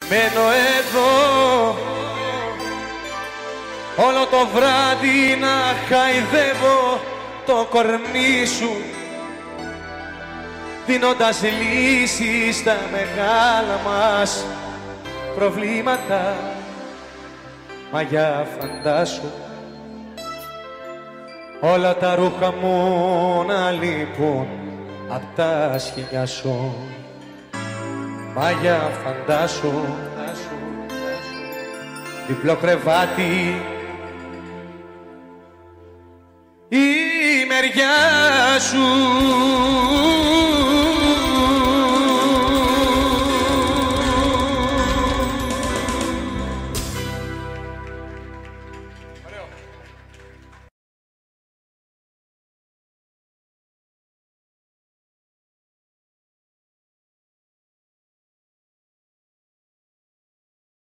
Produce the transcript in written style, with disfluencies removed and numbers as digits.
Μένω εδώ όλο το βράδυ να χαϊδεύω το κορμί σου, δίνοντας λύσεις στα μεγάλα μας προβλήματα. Μα για φαντάσου όλα τα ρούχα μου να λείπουν απ' τα σχοινιά σου. Μα για φαντάσου διπλό κρεβάτι η μεριά σου.